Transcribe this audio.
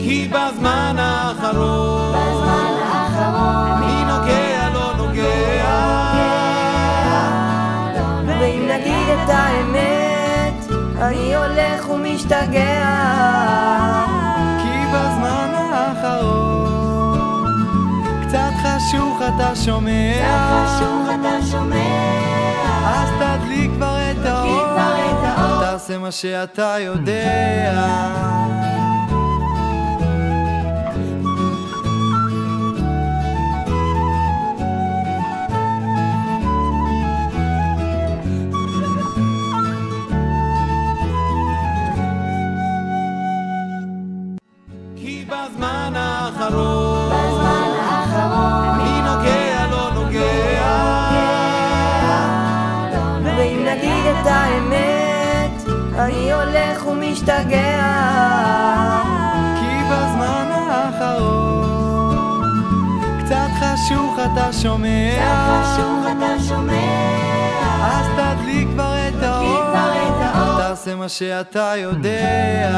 כי בזמן האחרון אני נוגע לא נוגע, ואם נגיד את האמת אני הולך ומשתגע, כי בזמן האחרון קצת חשוך אתה שומע, אז תדליק כבר את האור, תעשה מה שאתה יודע. כי בזמן האחרון אני נוגע לא נוגע, ואם נגיד את האמת אני הולך ומשתגע, כי בזמן האחרון קצת חשוך אתה שומע, אז תדליק כבר את האור, תעשה מה שאתה יודע.